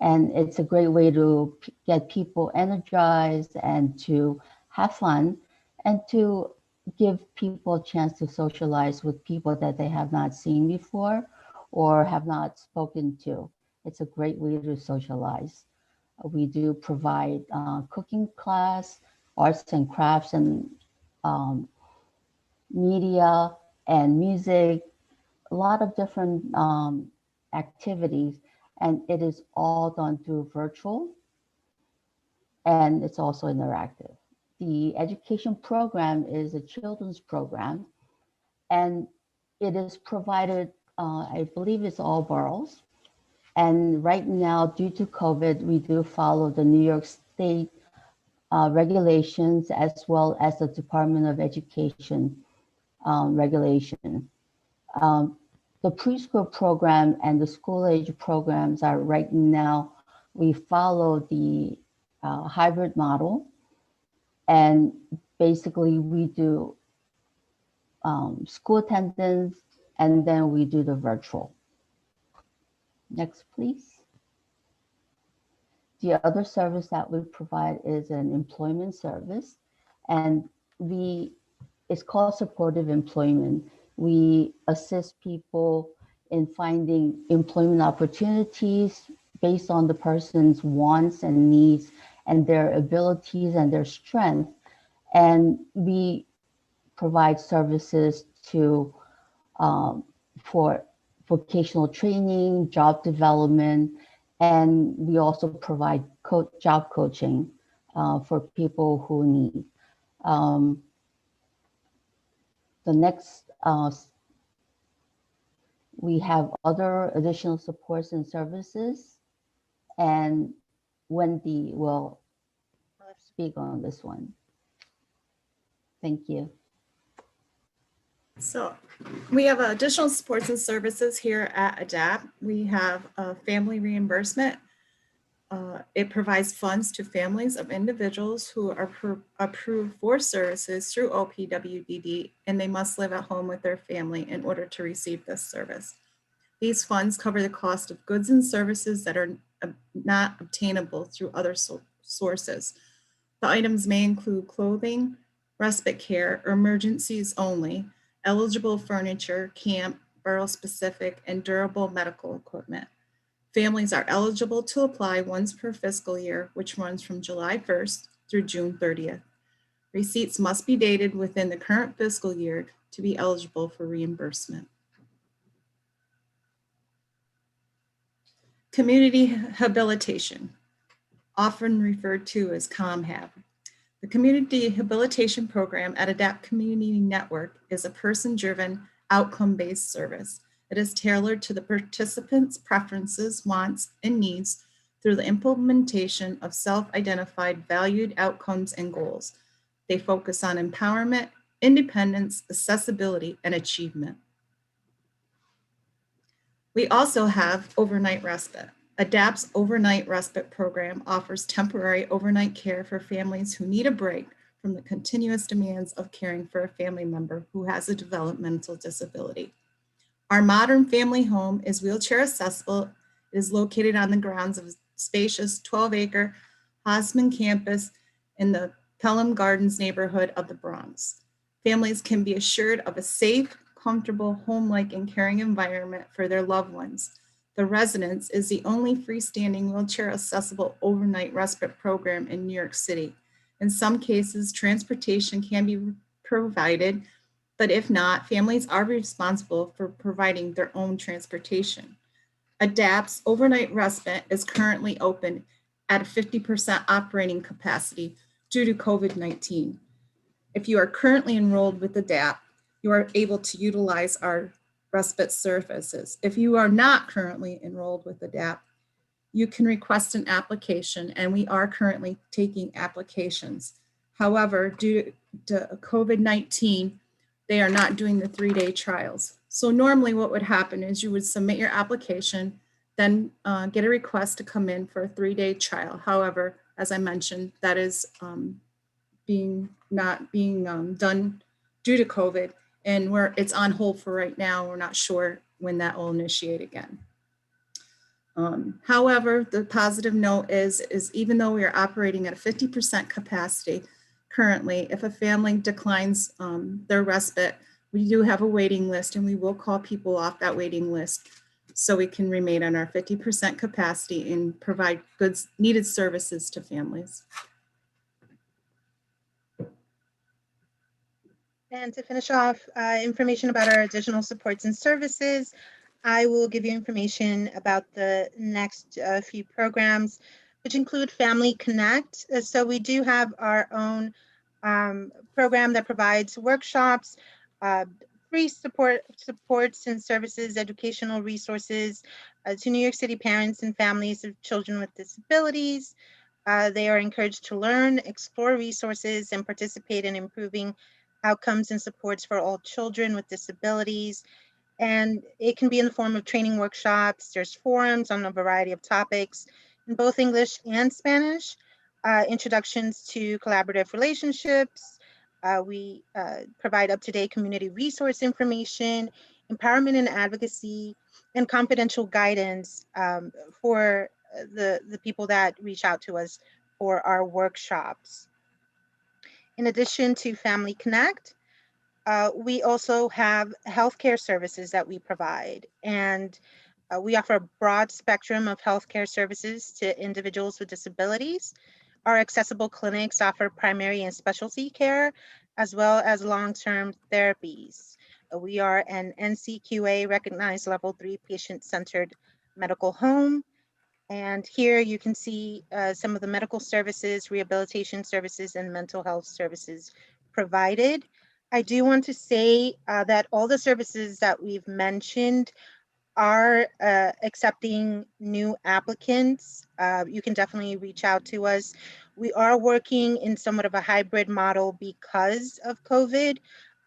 And it's a great way to get people energized and to have fun and to give people a chance to socialize with people that they have not seen before or have not spoken to. It's a great way to socialize. We do provide cooking class, arts and crafts, and media and music, a lot of different activities, and it is all done through virtual, and it's also interactive. The education program is a children's program, and it is provided, I believe it's all boroughs. And right now, due to COVID, we do follow the New York State regulations as well as the Department of Education regulation. The preschool program and the school age programs are right now, we follow the hybrid model. And basically we do school attendance and then we do the virtual. Next, please. The other service that we provide is an employment service, and it's called supportive employment. We assist people in finding employment opportunities based on the person's wants and needs and their abilities and their strength. And we provide services to for vocational training, job development, and we also provide job coaching for people who need. The next, we have other additional supports and services, and Wendy will speak on this one. Thank you. So we have additional supports and services here at ADAPT. We have family reimbursement. It provides funds to families of individuals who are approved for services through OPWDD, and they must live at home with their family in order to receive this service. These funds cover the cost of goods and services that are not obtainable through other sources. The items may include clothing, respite care, or emergencies only, eligible furniture, camp, borough-specific, and durable medical equipment. Families are eligible to apply once per fiscal year, which runs from July 1st through June 30th. Receipts must be dated within the current fiscal year to be eligible for reimbursement. Community habilitation, often referred to as ComHab. The Community Habilitation Program at ADAPT Community Network is a person-driven, outcome-based service. It is tailored to the participants' preferences, wants, and needs through the implementation of self-identified valued outcomes and goals. They focus on empowerment, independence, accessibility, and achievement. We also have overnight respite. ADAPT's overnight respite program offers temporary overnight care for families who need a break from the continuous demands of caring for a family member who has a developmental disability. Our modern family home is wheelchair accessible. It is located on the grounds of a spacious 12-acre Hosman campus in the Pelham Gardens neighborhood of the Bronx. Families can be assured of a safe, comfortable, home-like and caring environment for their loved ones. The residence is the only freestanding wheelchair accessible overnight respite program in New York City. In some cases, transportation can be provided, but if not, families are responsible for providing their own transportation. ADAPT's overnight respite is currently open at a 50% operating capacity due to COVID-19. If you are currently enrolled with ADAPT, you are able to utilize our respite services. If you are not currently enrolled with ADAPT, you can request an application, and we are currently taking applications. However, due to COVID-19, they are not doing the 3-day trials. So normally what would happen is you would submit your application, then get a request to come in for a 3-day trial. However, as I mentioned, that is not being done due to COVID, and it's on hold for right now. We're not sure when that will initiate again. However, the positive note is even though we are operating at a 50% capacity currently, if a family declines their respite, we do have a waiting list, and we will call people off that waiting list so we can remain on our 50% capacity and provide goods, needed services to families. And to finish off, information about our additional supports and services, I will give you information about the next few programs, which include Family Connect. So we do have our own program that provides workshops, free supports and services, educational resources to New York City parents and families of children with disabilities. They are encouraged to learn, explore resources, and participate in improving outcomes and supports for all children with disabilities. And it can be in the form of training workshops. There's forums on a variety of topics in both English and Spanish, introductions to collaborative relationships. We provide up-to-date community resource information, empowerment and advocacy, and confidential guidance for the people that reach out to us for our workshops. In addition to Family Connect, we also have healthcare services that we provide, and we offer a broad spectrum of healthcare services to individuals with disabilities. Our accessible clinics offer primary and specialty care, as well as long-term therapies. We are an NCQA recognized level 3 patient-centered medical home. And here you can see some of the medical services, rehabilitation services, and mental health services provided. I do want to say that all the services that we've mentioned are accepting new applicants. You can definitely reach out to us. We are working in somewhat of a hybrid model because of COVID,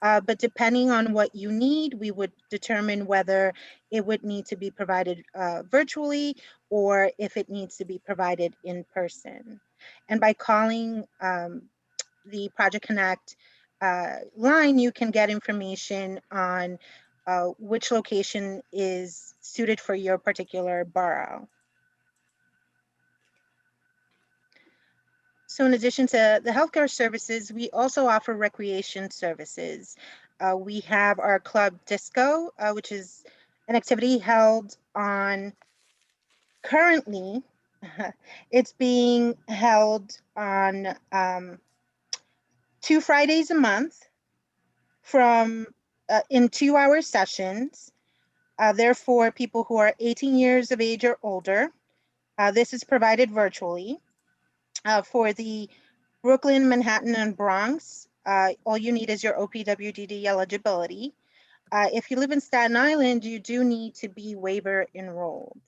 but depending on what you need, we would determine whether it would need to be provided virtually or if it needs to be provided in person. And by calling the Project Connect line, you can get information on which location is suited for your particular borough. So in addition to the healthcare services, we also offer recreation services. We have our Club Disco, which is an activity held on, currently, it's being held on 2 Fridays a month from in 2-hour sessions. Therefore, people who are 18 years of age or older. This is provided virtually. For the Brooklyn, Manhattan, and Bronx, all you need is your OPWDD eligibility. If you live in Staten Island, you do need to be waiver enrolled.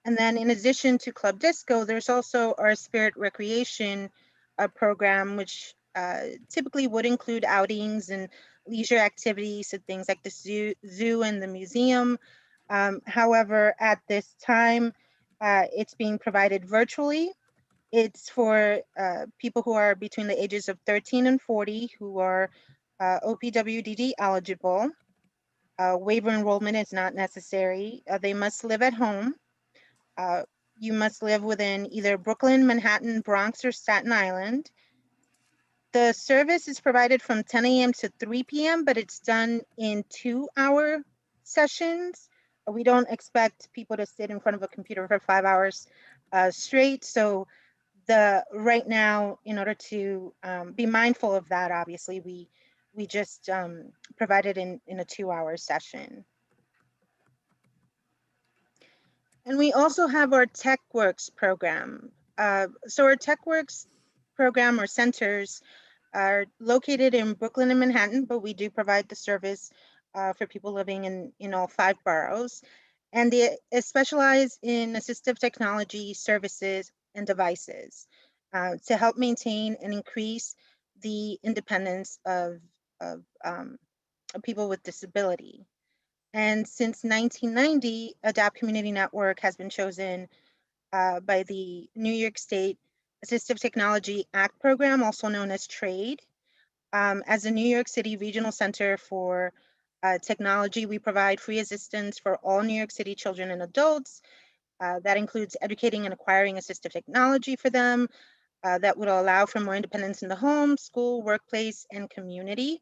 And then in addition to Club Disco, there's also our Spirit Recreation program, which typically would include outings and leisure activities and things like the zoo and the museum. However, at this time, it's being provided virtually. It's for people who are between the ages of 13 and 40 who are OPWDD eligible. Waiver enrollment is not necessary. They must live at home. You must live within either Brooklyn, Manhattan, Bronx, or Staten Island. The service is provided from 10 a.m. to 3 p.m., but it's done in 2-hour sessions. We don't expect people to sit in front of a computer for 5 hours straight. So right now, in order to be mindful of that, obviously, we just provide it in a 2-hour session. And we also have our TechWorks program. So our TechWorks program or centers are located in Brooklyn and Manhattan, but we do provide the service for people living in all 5 boroughs. And they specialize in assistive technology services and devices to help maintain and increase the independence of people with disability. And since 1990, ADAPT Community Network has been chosen by the New York State Assistive Technology Act program, also known as TRADE. As the New York City Regional Center for Technology, we provide free assistance for all New York City children and adults. That includes educating and acquiring assistive technology for them that would allow for more independence in the home, school, workplace, and community.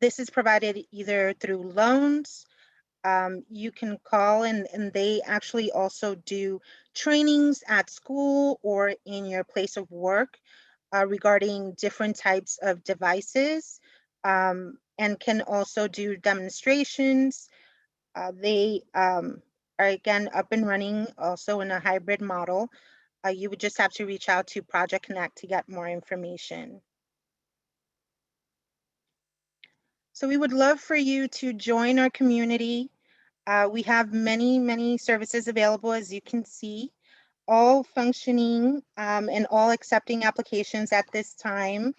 This is provided either through loans. You can call and they actually also do trainings at school or in your place of work regarding different types of devices, and can also do demonstrations. They are again up and running also in a hybrid model. You would just have to reach out to Project Connect to get more information. So we would love for you to join our community. We have many services available, as you can see, all functioning and all accepting applications at this time.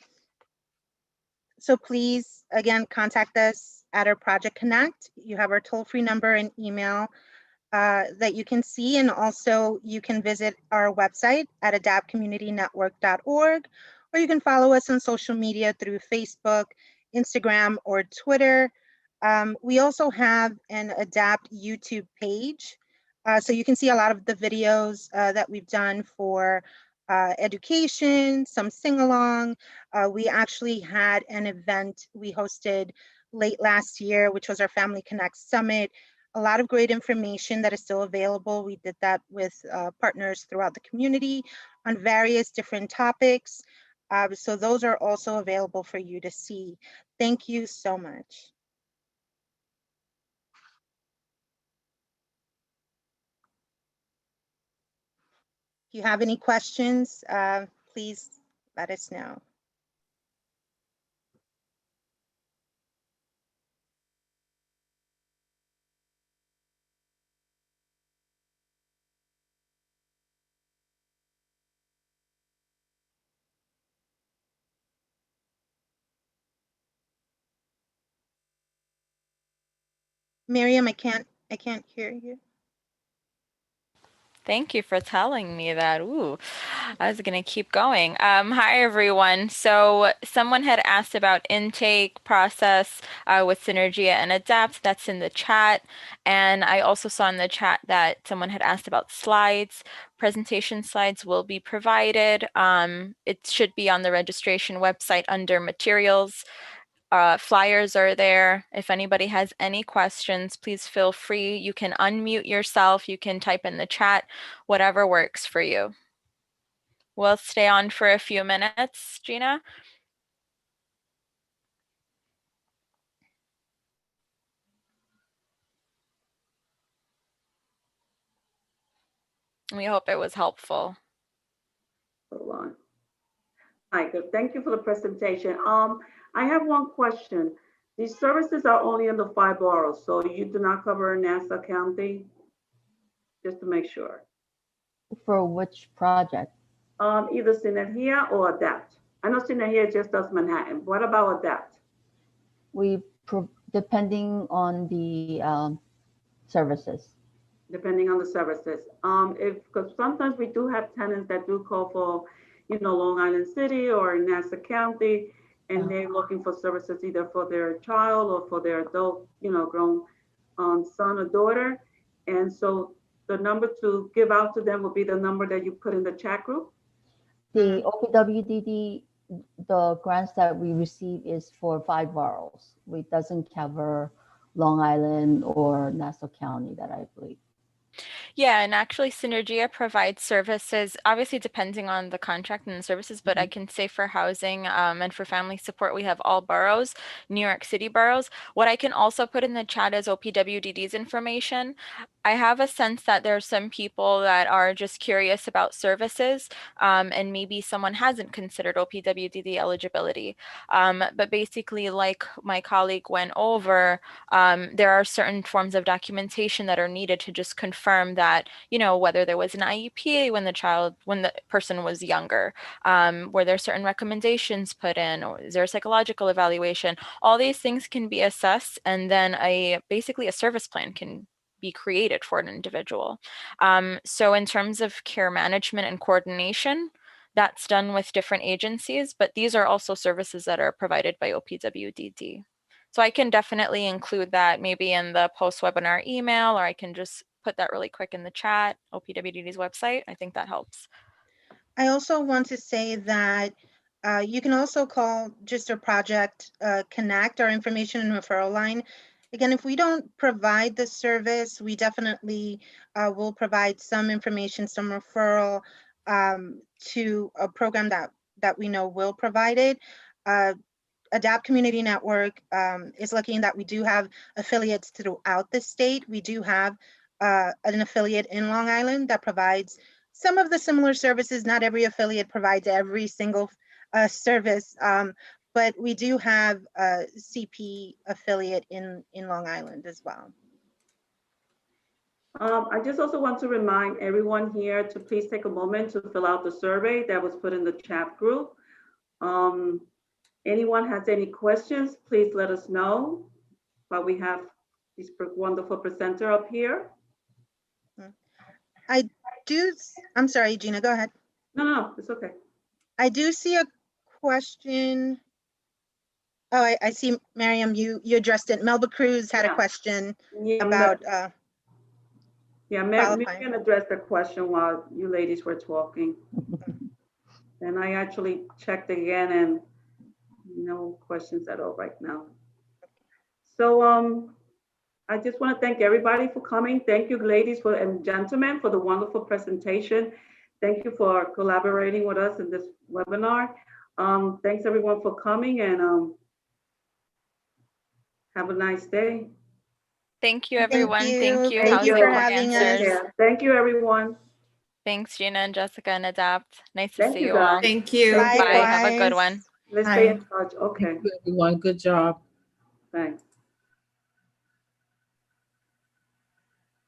So please, again, contact us at our Project Connect. You have our toll-free number and email that you can see, and also you can visit our website at adaptcommunitynetwork.org, or you can follow us on social media through Facebook, Instagram, or Twitter. We also have an ADAPT YouTube page, so you can see a lot of the videos that we've done for education, some sing-along. We actually had an event we hosted late last year, which was our Family Connect Summit. A lot of great information that is still available. We did that with partners throughout the community on various different topics. So those are also available for you to see. Thank you so much. If you have any questions, please let us know. Mariam, I can't hear you. Thank you for telling me that. Ooh, I was going to keep going. Hi, everyone. So someone had asked about intake process with Synergia and Adapt. That's in the chat. And I also saw in the chat that someone had asked about slides. Presentation slides will be provided. It should be on the registration website under materials. Flyers are there. If anybody has any questions, please feel free. You can unmute yourself. You can type in the chat, whatever works for you. We'll stay on for a few minutes, Gina. We hope it was helpful. Hold on. Hi, good. Thank you for the presentation. I have one question. These services are only in the 5 boroughs, so you do not cover Nassau County? Just to make sure. For which project? Either Synergia or Adapt. I know Synergia just does Manhattan. What about Adapt? Depending on the services. Depending on the services. Because sometimes we do have tenants that do call for, Long Island City or Nassau County, and they're looking for services either for their child or for their adult, grown son or daughter. And so the number to give out to them will be the number that you put in the chat group. The OPWDD, the grants that we receive is for 5 boroughs. It doesn't cover Long Island or Nassau County, that I believe. Yeah, and actually Synergia provides services, obviously depending on the contract and the services, but I can say for housing and for family support, we have all boroughs, New York City boroughs. What I can also put in the chat is OPWDD's information. I have a sense that there are some people that are just curious about services and maybe someone hasn't considered OPWDD eligibility. But basically, like my colleague went over, there are certain forms of documentation that are needed to just confirm that, whether there was an IEP when the person was younger, were there certain recommendations put in, or is there a psychological evaluation? All these things can be assessed, and then basically a service plan can be created for an individual. So in terms of care management and coordination, that's done with different agencies, but these are also services that are provided by OPWDD. So I can definitely include that maybe in the post-webinar email, or I can just put that really quick in the chat, OPWDD's website. I think that helps. I also want to say that you can also call just a project connect, our information and referral line. Again, if we don't provide the service, we definitely will provide some information, some referral to a program that we know will provide it. Adapt Community Network is lucky in that we do have affiliates throughout the state. We do have an affiliate in Long Island that provides some of the similar services. Not every affiliate provides every single service, but we do have a CP affiliate in Long Island as well. I just also want to remind everyone here to please take a moment to fill out the survey that was put in the chat group. Anyone has any questions, please let us know. But we have this wonderful presenter up here. I'm sorry, Gina, go ahead. No, it's okay. I do see a question. Oh, I see, Mariam, you addressed it. Melba Cruz had a question about Mariam addressed the question while you ladies were talking. And I actually checked again and no questions at all right now. So I just want to thank everybody for coming. Thank you, ladies and gentlemen, for the wonderful presentation. Thank you for collaborating with us in this webinar. Thanks everyone for coming, and have a nice day. Thank you, everyone. Thank you. Thank you for having us. Thank you, everyone. Thanks, Gina and Jessica and Adapt. Nice to see you guys. all. Thank you. Bye. Have a good one. Let's stay in touch. Okay. Thank you, everyone. Good job. Thanks.